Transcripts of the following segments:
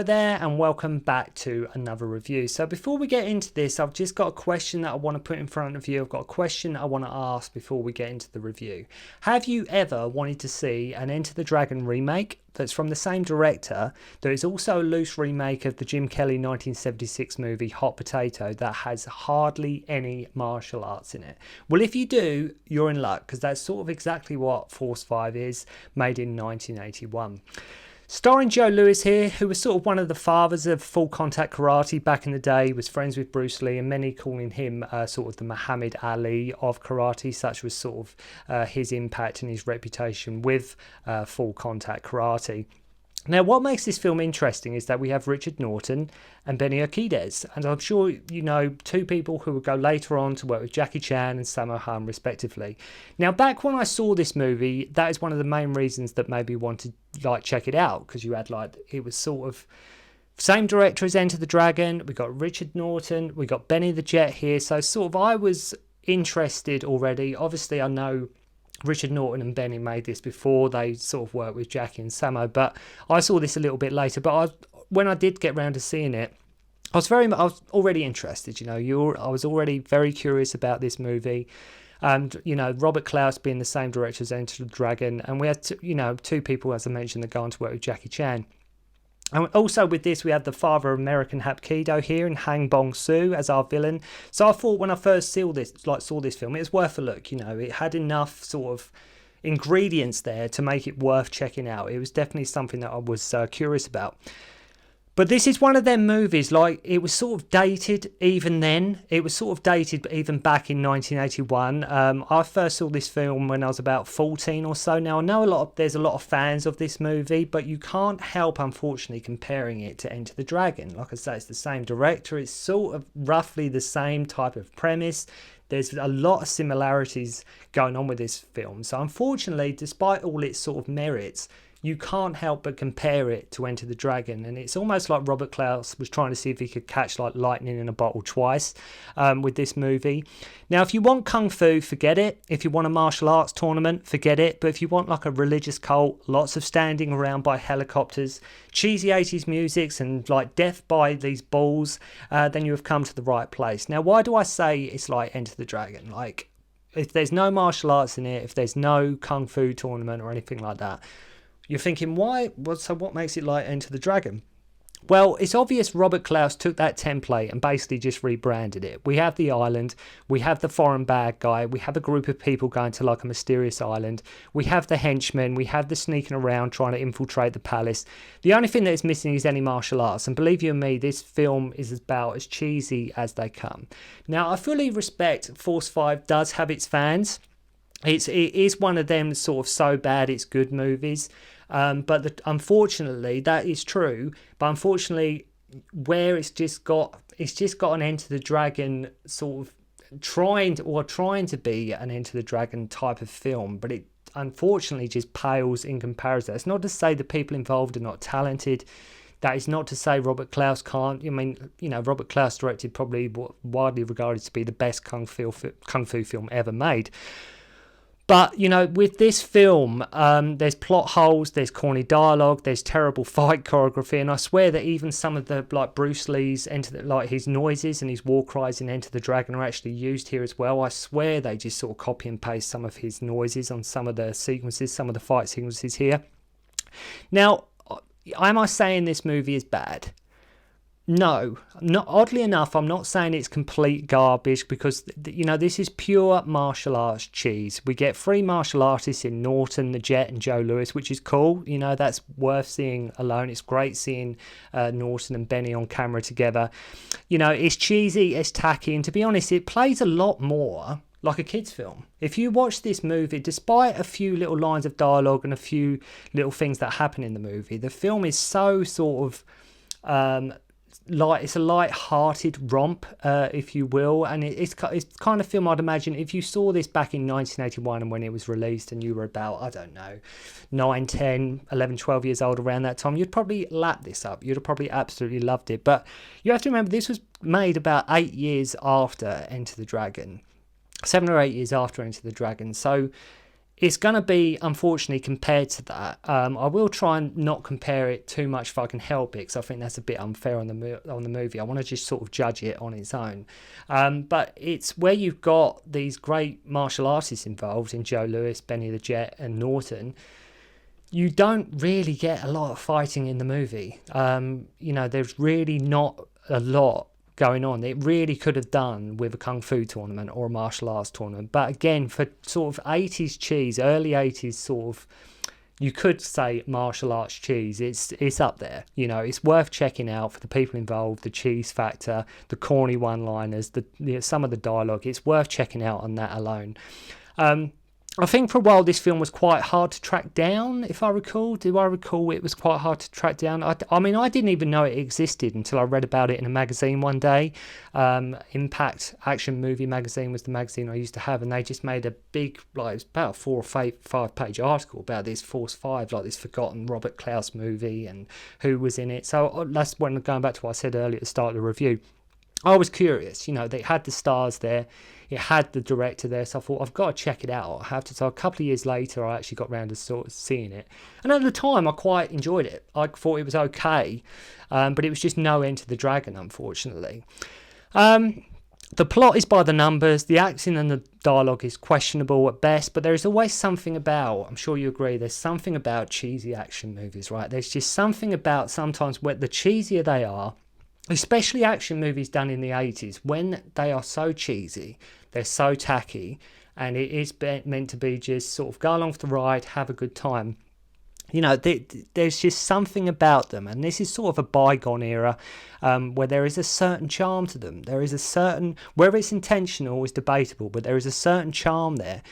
Hello there and welcome back to another review. So before we get into this, I've just got a question that I want to put in front of you. I've got a question I want to ask before we get into the review. Have you ever wanted to see an Enter the Dragon remake that's from the same director that is also a loose remake of the Jim Kelly 1976 movie Hot Potato that has hardly any martial arts in it? Well, if you do, you're in luck, because that's sort of exactly what Force 5 is, made in 1981. Starring Joe Louis here, who was sort of one of the fathers of full contact karate back in the day, was friends with Bruce Lee, and many calling him sort of the Muhammad Ali of karate. Such was sort of his impact and his reputation with full contact karate. Now, what makes this film interesting is that we have Richard Norton and Benny Urquidez, and I'm sure you know two people who will go later on to work with Jackie Chan and Sammo Hung respectively. Now, back when I saw this movie, that is one of the main reasons that made me want to check it out, because you had it was sort of same director as Enter the Dragon. We got Richard Norton, we got Benny the Jet here, so sort of I was interested already. Obviously, I know Richard Norton and Benny made this before they sort of worked with Jackie and Sammo, but I saw this a little bit later. But when I did get round to seeing it, I was already interested. I was already very curious about this movie, and Robert Clouse being the same director as Enter the Dragon, and we had two people, as I mentioned, that go on to work with Jackie Chan. And also with this, we had the father of American Hapkido here in Hang Bong-soo as our villain. So I thought when I first saw this film, it was worth a look. It had enough sort of ingredients there to make it worth checking out. It was definitely something that I was curious about. But this is one of them movies, it was sort of dated even then. It was sort of dated even back in 1981. I first saw this film when I was about 14 or so. Now, I know there's a lot of fans of this movie, but you can't help, unfortunately, comparing it to Enter the Dragon. Like I say, it's the same director. It's sort of roughly the same type of premise. There's a lot of similarities going on with this film. So, unfortunately, despite all its sort of merits, you can't help but compare it to Enter the Dragon. And it's almost like Robert Clouse was trying to see if he could catch lightning in a bottle twice with this movie. Now, if you want Kung Fu, forget it. If you want a martial arts tournament, forget it. But if you want a religious cult, lots of standing around by helicopters, cheesy 80s music and death by these balls, then you have come to the right place. Now, why do I say it's like Enter the Dragon? If there's no martial arts in it, if there's no Kung Fu tournament or anything like that, you're thinking, why? So what makes it like Enter the Dragon? Well, it's obvious Robert Clouse took that template and basically just rebranded it. We have the island, we have the foreign bad guy, we have a group of people going to a mysterious island, we have the henchmen, we have the sneaking around trying to infiltrate the palace. The only thing that is missing is any martial arts, and believe you me, this film is about as cheesy as they come. Now, I fully respect Force 5 does have its fans. It is one of them sort of so bad it's good movies. Unfortunately, that is true. But unfortunately, where it's just got an Enter the Dragon sort of trying to be an Enter the Dragon type of film, but it unfortunately just pales in comparison. It's not to say the people involved are not talented. That is not to say Robert Clouse can't. Robert Clouse directed probably what widely regarded to be the best kung fu film ever made. But, with this film, there's plot holes, there's corny dialogue, there's terrible fight choreography, and I swear that even some of the, Bruce Lee's, his noises and his war cries in Enter the Dragon are actually used here as well. I swear they just sort of copy and paste some of his noises on some of the sequences, some of the fight sequences here. Now, am I saying this movie is bad? No, oddly enough, I'm not saying it's complete garbage, because this is pure martial arts cheese. We get 3 martial artists in Norton, the Jet, and Joe Louis, which is cool. That's worth seeing alone. It's great seeing Norton and Benny on camera together. It's cheesy, it's tacky, and to be honest, it plays a lot more like a kid's film. If you watch this movie, despite a few little lines of dialogue and a few little things that happen in the movie, the film is so sort of it's a light-hearted romp, if you will, and it's kind of film I'd imagine if you saw this back in 1981 and when it was released and you were about, I don't know, 9, 10, 11, 12 years old around that time, you'd probably lap this up. You'd have probably absolutely loved it. But you have to remember, this was made about 8 years after Enter the Dragon. 7 or 8 years after Enter the Dragon. So it's going to be, unfortunately, compared to that. I will try and not compare it too much if I can help it, because I think that's a bit unfair on the movie. I want to just sort of judge it on its own. But it's where you've got these great martial artists involved in Joe Louis, Benny the Jet, and Norton. You don't really get a lot of fighting in the movie. There's really not a lot going on. It really could have done with a kung fu tournament or a martial arts tournament. But again, for sort of 80s cheese, early 80s sort of, you could say martial arts cheese, it's up there. It's worth checking out for the people involved, the cheese factor, the corny one-liners, some of the dialogue. It's worth checking out on that alone. I think for a while this film was quite hard to track down, if I recall. Do I recall it was quite hard to track down? I mean, I didn't even know it existed until I read about it in a magazine one day. Impact Action Movie Magazine was the magazine I used to have, and they just made a big, like, it was about a 4 or 5 page article about this Force 5, like this forgotten Robert Clouse movie and who was in it. So that's when, going back to what I said earlier at the start of the review, I was curious. They had the stars there, it had the director there, so I thought, I've got to check it out. I have to. So a couple of years later, I actually got around to sort of seeing it, and at the time, I quite enjoyed it. I thought it was okay, but it was just no Enter the Dragon, unfortunately. The plot is by the numbers. The acting and the dialogue is questionable at best, but there is always something about, I'm sure you agree, there's something about cheesy action movies, right? There's just something about sometimes where the cheesier they are, especially action movies done in the 80s, when they are so cheesy, they're so tacky, and it is meant to be just sort of go along for the ride, have a good time. There's just something about them, and this is sort of a bygone era where there is a certain charm to them. There is a certain, whether it's intentional is debatable, but there is a certain charm there.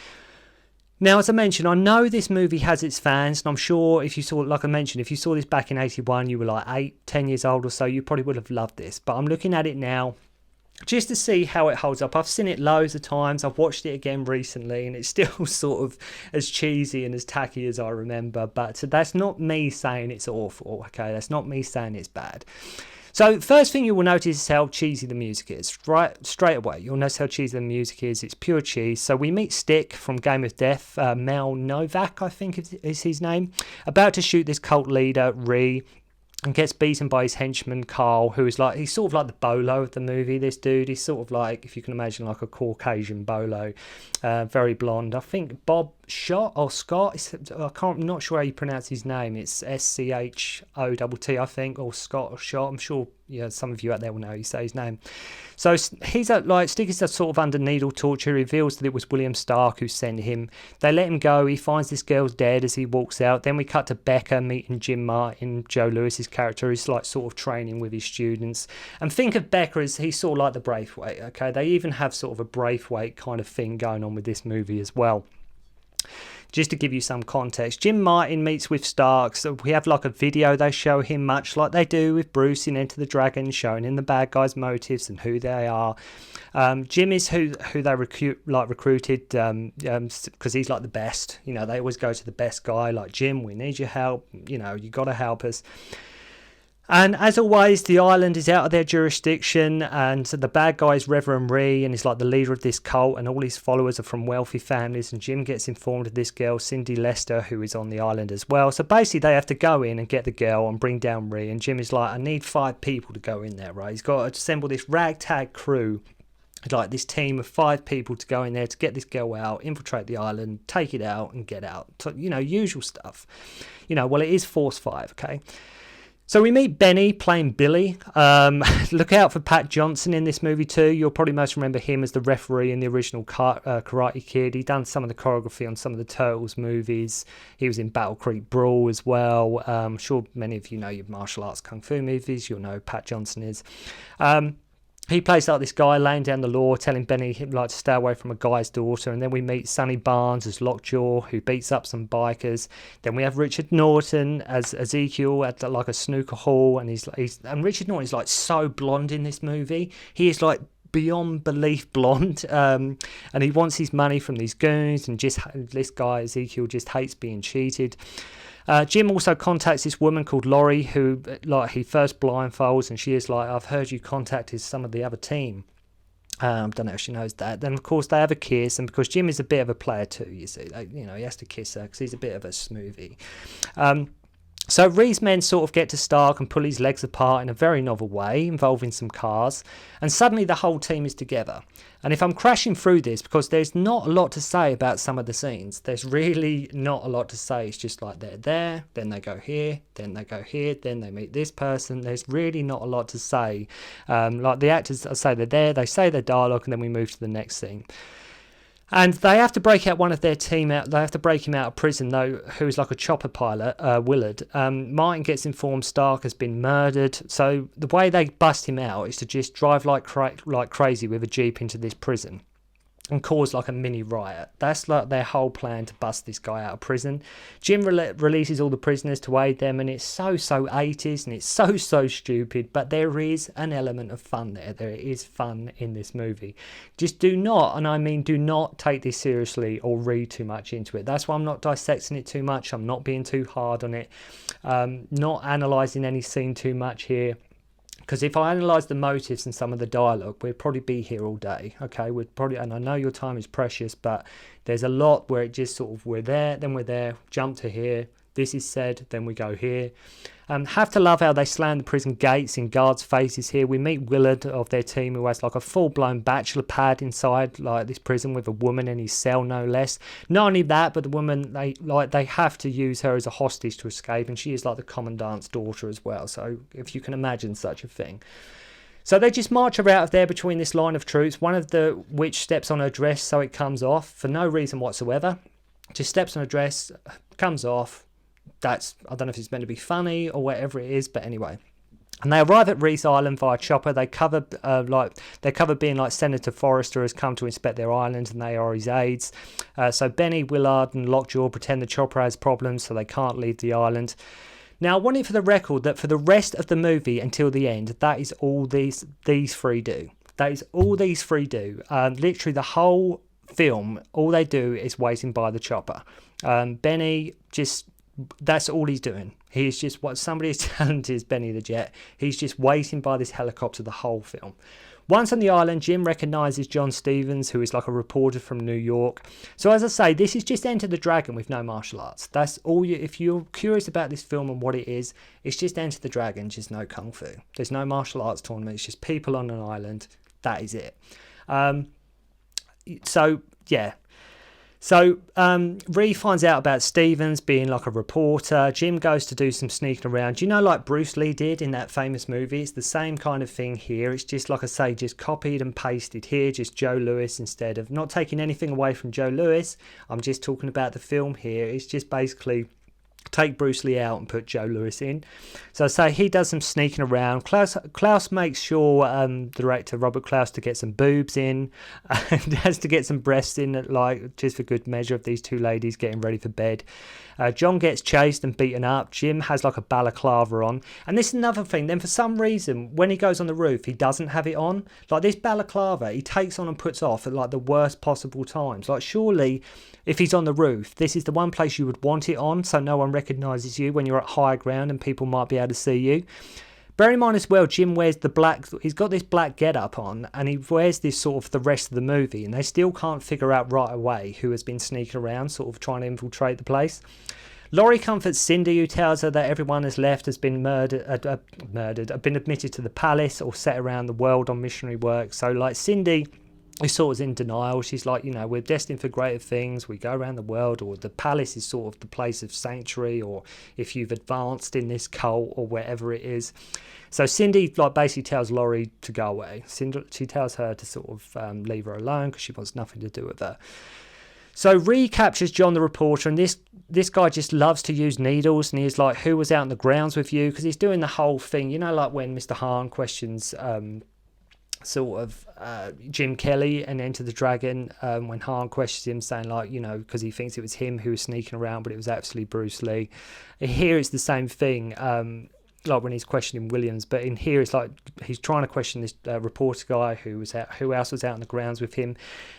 Now, as I mentioned, I know this movie has its fans, and I'm sure if you saw, like I mentioned, if you saw this back in 81, you were like 8-10 years old or so, you probably would have loved this. But I'm looking at it now just to see how it holds up. I've seen it loads of times. I've watched it again recently, and it's still sort of as cheesy and as tacky as I remember. But that's not me saying it's awful, okay? That's not me saying it's bad. So first thing you will notice is how cheesy the music is, right? Straight away, you'll notice how cheesy the music is. It's pure cheese. So we meet Stick from Game of Death, Mel Novak, I think is his name, about to shoot this cult leader, Ree, and gets beaten by his henchman Carl, who is like, he's sort of like the Bolo of the movie, this dude. He's sort of like, if you can imagine, like a Caucasian Bolo, very blonde. I think Bob Schott or Scott, I'm not sure how you pronounce his name. It's Schott, I think, or Scott or Schott. I'm sure some of you out there will know how you say his name. So he's Stick is sort of under needle torture. He reveals that it was William Stark who sent him. They let him go. He finds this girl's dead as he walks out. Then we cut to Becca meeting Jim Martin, Joe Lewis's character, who's like sort of training with his students. And think of Becca as he's sort of like the Braithwaite, okay? They even have sort of a Braithwaite kind of thing going on with this movie as well. Just to give you some context, Jim Martin meets with Stark, so we have like a video they show him, much like they do with Bruce in Enter the Dragon, showing him the bad guys' motives and who they are. Jim is who they recruited because he's like the best. They always go to the best guy, like, Jim, we need your help, you got to help us. And as always, the island is out of their jurisdiction, and so the bad guy is Reverend Ree, and he's like the leader of this cult, and all his followers are from wealthy families, and Jim gets informed of this girl, Cindy Lester, who is on the island as well. So basically they have to go in and get the girl and bring down Ree, and Jim is like, I need 5 people to go in there, right? He's got to assemble this ragtag crew, like this team of 5 people to go in there to get this girl out, infiltrate the island, take it out and get out. So, usual stuff. Well, it is Force 5, okay? So we meet Benny playing Billy. Look out for Pat Johnson in this movie too. You'll probably most remember him as the referee in the original Karate Kid. He done some of the choreography on some of the Turtles movies. He was in Battle Creek Brawl as well. I'm sure many of you know your martial arts kung fu movies. You'll know Pat Johnson is. He plays like this guy laying down the law, telling Benny he'd like to stay away from a guy's daughter. And then we meet Sonny Barnes as Lockjaw, who beats up some bikers. Then we have Richard Norton as Ezekiel at like a snooker hall. And and Richard Norton is like so blonde in this movie. He is like beyond belief blonde. And he wants his money from these goons. And just this guy, Ezekiel, just hates being cheated. Jim also contacts this woman called Laurie, who he first blindfolds, and she is like, I've heard you contacted some of the other team. Don't know if she knows that. Then, of course, they have a kiss, and because Jim is a bit of a player too, you see, he has to kiss her because he's a bit of a smoothie. So Ree's men sort of get to Stark and pull his legs apart in a very novel way, involving some cars, and suddenly the whole team is together. And if I'm crashing through this, because there's not a lot to say about some of the scenes, there's really not a lot to say. It's just like they're there, then they go here, then they go here, then they meet this person. There's really not a lot to say. Like the actors say they're there, they say their dialogue, and then we move to the next scene. And they have to break out one of their team out. They have to break him out of prison, though, who's like a chopper pilot, Willard. Martin gets informed Stark has been murdered. So the way they bust him out is to just drive like crazy with a jeep into this prison and cause like a mini riot. That's like their whole plan to bust this guy out of prison. Jim releases all the prisoners to aid them, and it's so 80s and it's so stupid, but there is an element of fun there. There is fun in this movie. Just do not, and I mean do not, take this seriously or read too much into it. That's why I'm not dissecting it too much. I'm not being too hard on it. Not analysing any scene too much here. Because if I analyse the motives and some of the dialogue, we'd probably be here all day, okay? And I know your time is precious, but there's a lot where it just sort of, we're there, then we're there, jump to here, this is said, then we go here. Have to love how they slam the prison gates in guards' faces here. We meet Willard of their team, who has like a full-blown bachelor pad inside like this prison with a woman in his cell, no less. Not only that, but the woman, they have to use her as a hostage to escape, and she is like the commandant's daughter as well. So if you can imagine such a thing. So they just march her out of there between this line of troops, one of which steps on her dress so it comes off for no reason whatsoever. Just steps on her dress, comes off. I don't know if it's meant to be funny or whatever it is, but anyway. And they arrive at Reese Island via chopper. They cover being like Senator Forrester has come to inspect their island, and they are his aides. So Benny, Willard, and Lockjaw pretend the chopper has problems, so they can't leave the island. Now, I want it for the record that for the rest of the movie until the end, that is all these three do. That is all these three do. Literally the whole film, all they do is waiting by the chopper. Benny just... That's all he's doing. He's just, what somebody is talented is Benny the Jet. He's just waiting by this helicopter the whole film. Once on the island, Jim recognises John Stevens, who is like a reporter from New York. So as I say, this is just Enter the Dragon with no martial arts. That's all if you're curious about this film and what it is, it's just Enter the Dragon, just no kung fu. There's no martial arts tournament. It's just people on an island. That is it. So Ree finds out about Stevens being like a reporter. Jim goes to do some sneaking around. You know, like Bruce Lee did in that famous movie? It's the same kind of thing here. It's just, like I say, just copied and pasted here. Just Joe Lewis instead of... Not taking anything away from Joe Lewis. I'm just talking about the film here. It's just basically... take Bruce Lee out and put Joe Lewis in. So I say he does some sneaking around. Clouse makes sure director Robert Clouse to get some boobs in and has to get some breasts in, like just for good measure of these two ladies getting ready for bed. John gets chased and beaten up. Jim has like a balaclava on. And this is another thing. Then for some reason, when he goes on the roof, he doesn't have it on. Like this balaclava, he takes on and puts off at like the worst possible times. Like surely, if he's on the roof, this is the one place you would want it on so no one recognises you when you're at high ground and people might be able to see you. Bear in mind as well, Jim wears the black, he's got this black get-up on, and he wears this sort of the rest of the movie, and they still can't figure out right away who has been sneaking around, sort of trying to infiltrate the place. Laurie comforts Cindy, who tells her that everyone has left, has been been admitted to the palace or set around the world on missionary work. So like Cindy is sort of in denial. She's like, you know, we're destined for greater things. We go around the world, or the palace is sort of the place of sanctuary, or if you've advanced in this cult or wherever it is. So Cindy like basically tells Laurie to go away. She tells her to sort of leave her alone because she wants nothing to do with her. So Ree captures John the reporter, and this guy just loves to use needles, and he's like, who was out in the grounds with you? Because he's doing the whole thing, you know, like when Mr. Hahn questions Jim Kelly and Enter the Dragon, when Hahn questions him, saying like, you know, because he thinks it was him who was sneaking around, but it was actually Bruce Lee. Here it's the same thing. like when he's questioning Williams, but in here it's like he's trying to question this reporter guy who else was out on the grounds with him.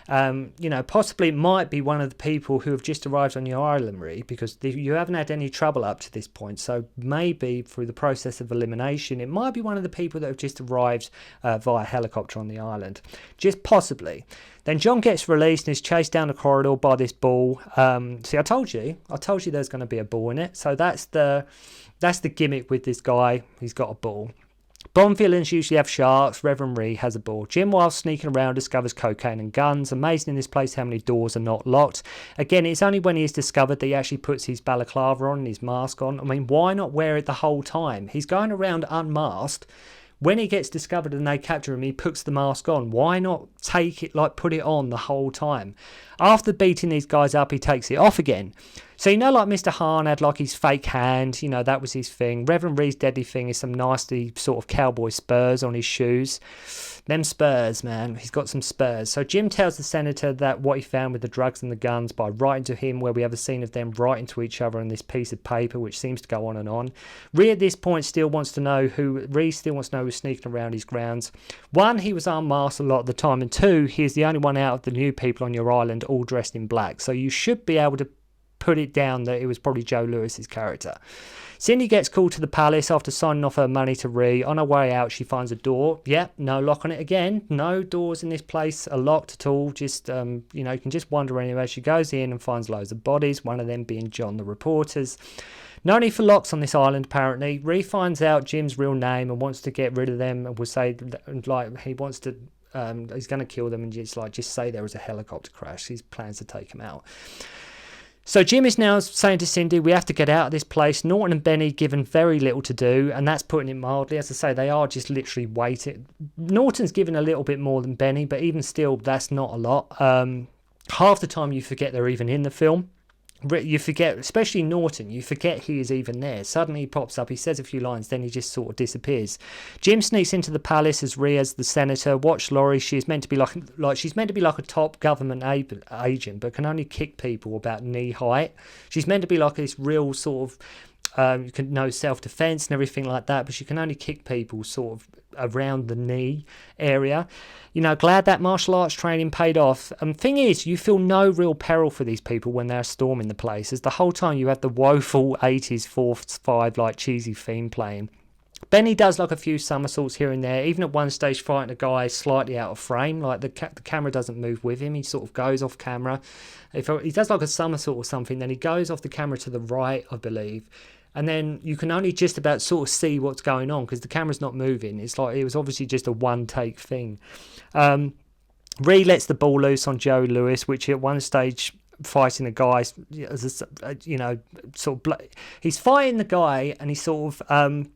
Possibly it might be one of the people who have just arrived on your island, really, because you haven't had any trouble up to this point. So maybe through the process of elimination, it might be one of the people that have just arrived via helicopter on the island, just possibly. Then John gets released and is chased down the corridor by this ball. See, I told you there's going to be a ball in it. So that's the gimmick with this guy. He's got a ball. Bond villains usually have sharks. Reverend Ree has a ball. Jim, while sneaking around, discovers cocaine and guns. Amazing in this place how many doors are not locked. Again, it's only when he is discovered that he actually puts his balaclava on and his mask on. I mean, why not wear it the whole time? He's going around unmasked. When he gets discovered and they capture him, he puts the mask on. Why not put it on the whole time? After beating these guys up, he takes it off again. So, like Mr. Hahn had like his fake hand, that was his thing. Reverend Ree's deadly thing is some nasty sort of cowboy spurs on his shoes. Them spurs, man. He's got some spurs. So Jim tells the senator that what he found with the drugs and the guns by writing to him, where we have a scene of them writing to each other on this piece of paper, which seems to go on and on. Ree at this point still wants to know who's sneaking around his grounds. One, he was unmasked a lot of the time, and two, he is the only one out of the new people on your island all dressed in black. So you should be able to put it down that it was probably Joe Lewis's character. Cindy gets called to the palace after signing off her money to Ree. On her way out, she finds a door. Yep, no lock on it again. No doors in this place are locked at all. Just, you can just wander anywhere. She goes in and finds loads of bodies, one of them being John the reporter's. No need for locks on this island, apparently. Ree finds out Jim's real name and wants to get rid of them and will say, he wants to, he's going to kill them and just say there was a helicopter crash. He plans to take him out. So Jim is now saying to Cindy, we have to get out of this place. Norton and Benny given very little to do, and that's putting it mildly. As I say, they are just literally waiting. Norton's given a little bit more than Benny, but even still, that's not a lot. Half the time you forget they're even in the film. You forget, especially Norton, you forget he is even there. Suddenly he pops up, he says a few lines, then he just sort of disappears. Jim sneaks into the palace as Rhea, as the senator. Watch Laurie, she's meant to be like a top government agent, but can only kick people about knee height. She's meant to be like this real sort of, you can know self-defense and everything like that, but she can only kick people sort of around the knee area. Glad that martial arts training paid off. Thing is, you feel no real peril for these people when they're storming the place, as the whole time you have the woeful 80's 4/5 like cheesy theme playing. Benny does like a few somersaults here and there, even at one stage fighting a guy slightly out of frame, like the camera doesn't move with him, he sort of goes off camera. If he does like a somersault or something, then he goes off the camera to the right, I believe, and then you can only just about sort of see what's going on because the camera's not moving. It's like it was obviously just a one-take thing. Ree lets the ball loose on Joe Lewis, which at one stage fighting a guy, he's fighting the guy and he sort of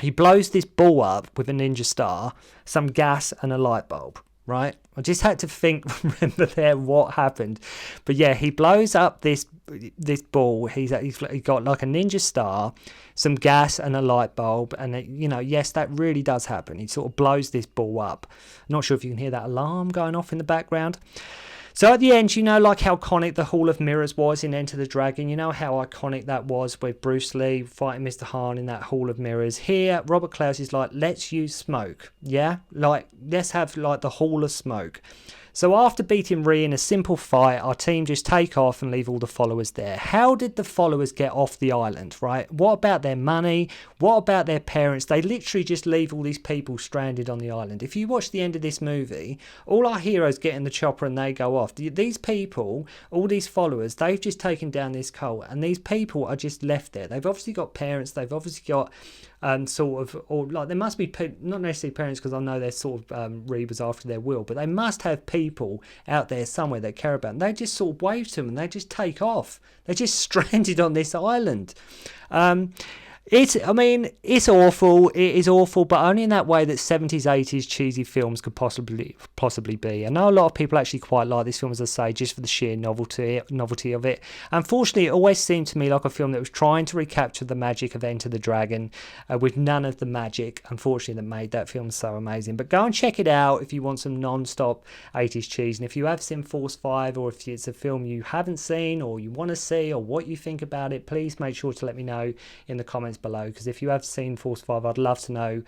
he blows this ball up with a ninja star, some gas and a light bulb. Right, I just had to remember there what happened, but yeah, he blows up this ball. He got like a ninja star, some gas and a light bulb, and yes, that really does happen. He sort of blows this ball up. I'm not sure if you can hear that alarm going off in the background. So at the end, like how iconic the Hall of Mirrors was in Enter the Dragon. You know how iconic that was with Bruce Lee fighting Mr. Hahn in that Hall of Mirrors. Here, Robert Clouse is like, let's use smoke. Yeah? Like, let's have like the Hall of Smoke. So after beating Ree in a simple fight, our team just take off and leave all the followers there. How did the followers get off the island, right? What about their money? What about their parents? They literally just leave all these people stranded on the island. If you watch the end of this movie, all our heroes get in the chopper and they go off. These people, all these followers, they've just taken down this cult, and these people are just left there. They've obviously got parents, they've obviously got there must be not necessarily parents, because I know they're sort of reavers after their will, but they must have people out there somewhere they care about, and they just sort of wave to them and they just take off. They're just stranded on this island. It's awful. It is awful, but only in that way that 70s, 80s cheesy films could possibly be. I know a lot of people actually quite like this film, as I say, just for the sheer novelty of it. Unfortunately, it always seemed to me like a film that was trying to recapture the magic of Enter the Dragon, with none of the magic, unfortunately, that made that film so amazing. But go and check it out if you want some non-stop 80s cheese. And if you have seen Force 5, or if it's a film you haven't seen or you want to see, or what you think about it, please make sure to let me know in the comments comments below, because if you have seen Force 5, I'd love to know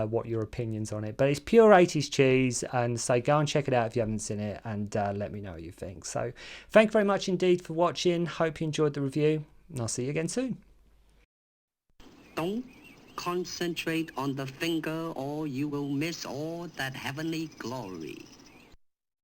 what your opinions on it. But it's pure 80s cheese, and so go and check it out if you haven't seen it, and let me know what you think. So thank you very much indeed for watching. Hope you enjoyed the review, and I'll see you again soon. Don't concentrate on the finger or you will miss all that heavenly glory.